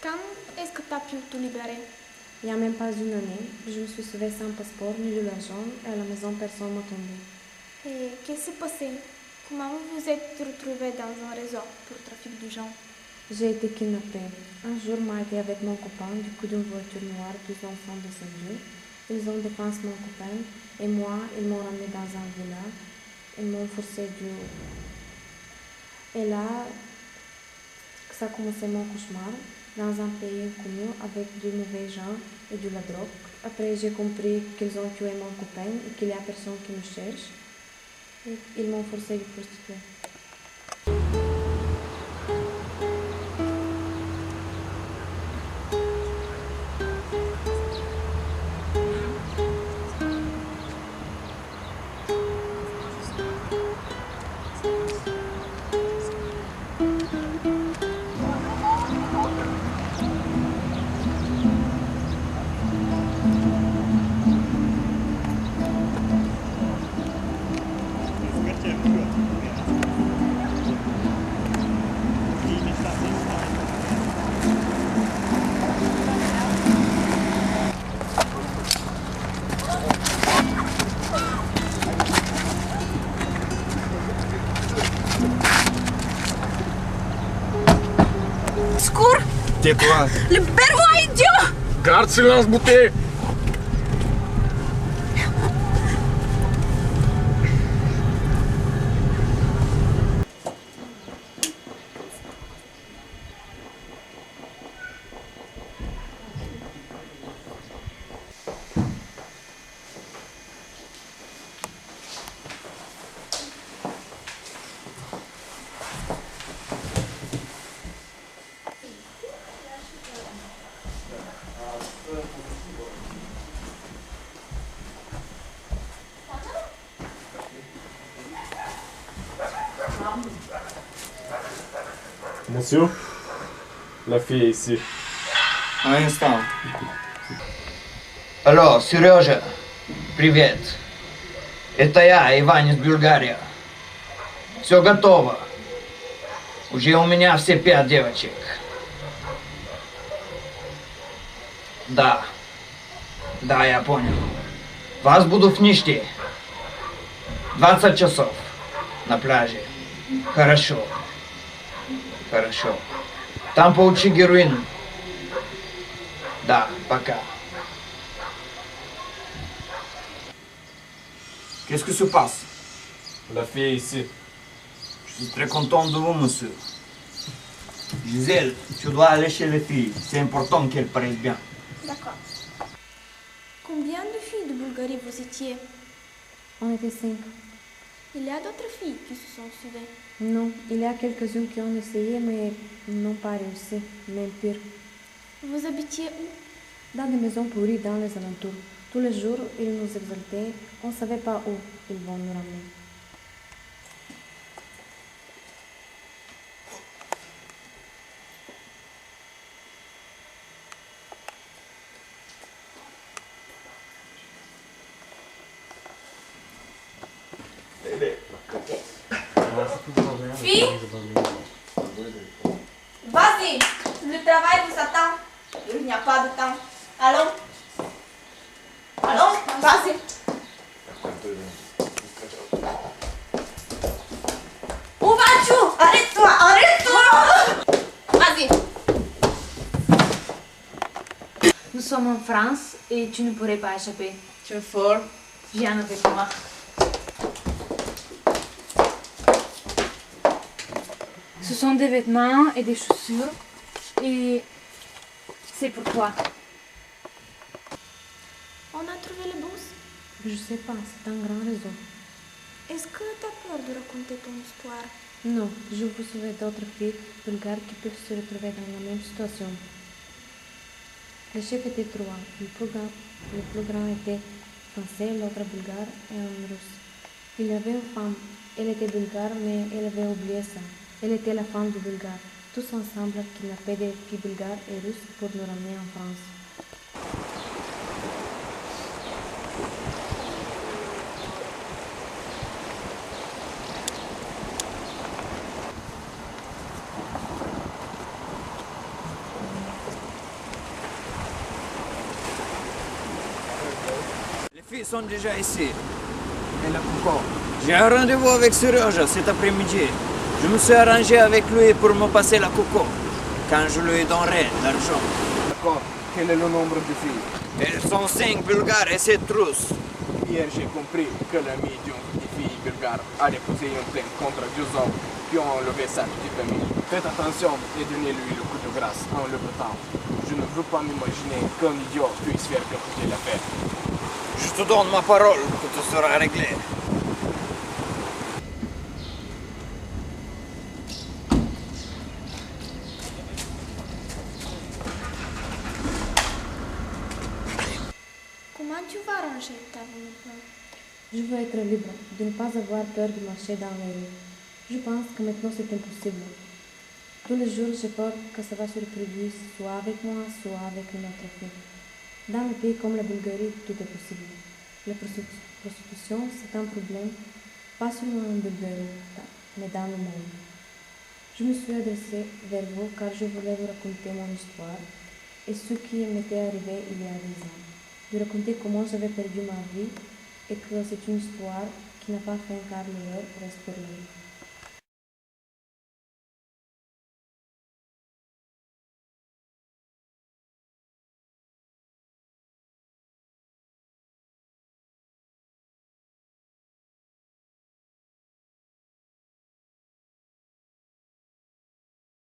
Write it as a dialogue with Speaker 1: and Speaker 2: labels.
Speaker 1: Quand est-ce que tu as pu te libérer?
Speaker 2: Il n'y a même pas une année, je me suis sauvée sans passeport ni de l'argent et à la maison personne ne m'attendait.
Speaker 1: Et qu'est-ce qui s'est passé? Comment vous vous êtes retrouvé dans un réseau pour trafic de gens?
Speaker 2: J'ai été kidnappée. Un jour, moi été avec mon copain du coup d'une voiture noire, deux enfants de 5 jours. Ils ont défoncé mon copain et moi, ils m'ont ramené dans un village. Ils m'ont forcé du... Et là, ça a commencé mon cauchemar dans un pays inconnu avec de mauvais gens et de la drogue. Après, j'ai compris qu'ils ont tué mon copain et qu'il n'y a personne qui me cherche. Et ils m'ont forcé de prostituer.
Speaker 3: Secours!
Speaker 4: Tais-toi!
Speaker 3: Libère-moi, idiot!
Speaker 4: Garde silence, bouteille!
Speaker 5: Monsieur, la fille est ici.
Speaker 4: Un instant.
Speaker 6: Алло, Сережа, привет. Это я, Иван из Болгарии. Все готово. Уже у меня все 5 девочек. Да. Да, я понял. Вас буду в Ниште. 20 часов на пляже. Хорошо. Хорошо. Там получи героин. Да, пока. Qu'est-ce qui se passe?
Speaker 5: La fille est ici.
Speaker 6: Je suis très content de vous, monsieur. Gisèle, tu dois aller chez les filles. C'est important qu'elles paraissent bien.
Speaker 1: D'accord. Combien de filles de Bulgarie vous étiez?
Speaker 2: On était 5.
Speaker 1: Il y a d'autres filles qui se sont sauvées.
Speaker 2: Non, il y a quelques-unes qui ont essayé mais n'ont pas réussi, même pire.
Speaker 1: Vous habitiez où?
Speaker 2: Dans des maisons pourries dans les alentours. Tous les jours, ils nous exaltaient. On ne savait pas où ils vont nous ramener.
Speaker 3: Fille? Vas-y, le travail vous attend. Il n'y a pas de temps. Allons. Allons, vas-y. Où vas-tu? Arrête-toi, arrête-toi! Vas-y.
Speaker 7: Nous sommes en France et tu ne pourrais pas échapper.
Speaker 3: Tu es fort.
Speaker 7: Viens avec moi. Ce sont des vêtements et des chaussures et c'est pour toi.
Speaker 1: On a trouvé le bus.
Speaker 2: Je sais pas, c'est un grand réseau.
Speaker 1: Est-ce que tu as peur de raconter ton histoire?
Speaker 2: Non, je vous souhaite d'autres filles bulgares qui peuvent se retrouver dans la même situation. Le chef était trois. Le plus grand était français, l'autre bulgare et un russe. Il y avait une femme. Elle était bulgare, mais elle avait oublié ça. Elle était la femme du bulgare. Tous ensemble kidnappaient des filles bulgares et russes pour nous ramener en France.
Speaker 6: ils sont déjà ici. Et le Coco? J'ai un rendez-vous avec Serge cet après-midi. Je me suis arrangé avec lui pour me passer la Coco, quand je lui donnerai l'argent.
Speaker 5: D'accord. Quel est le nombre de filles?
Speaker 6: Elles sont 5 Bulgares et 7 Russes.
Speaker 5: Hier, j'ai compris que la médium des filles bulgares a déposé une plainte contre 2 hommes qui ont enlevé sa petite amie. Faites attention et donnez-lui le coup de grâce en le battant. Je ne veux pas m'imaginer qu'un idiot puisse faire capoter l'affaire.
Speaker 6: Je te donne ma parole que tout sera réglé.
Speaker 1: Comment tu vas ranger ta vie maintenant?
Speaker 2: Je veux être libre, de ne pas avoir peur de marcher dans les rues. Je pense que maintenant c'est impossible. Tous les jours, j'ai peur que ça va se reproduire, soit avec moi, soit avec une autre fille. Dans un pays comme la Bulgarie, tout est possible. La prostitution, c'est un problème, pas seulement en Bulgarie, mais dans le monde. Je me suis adressée vers vous car je voulais vous raconter mon histoire et ce qui m'était arrivé il y a 10 ans. De raconter comment j'avais perdu ma vie et que c'est une histoire qui n'a pas fin car l'heure reste pour lui.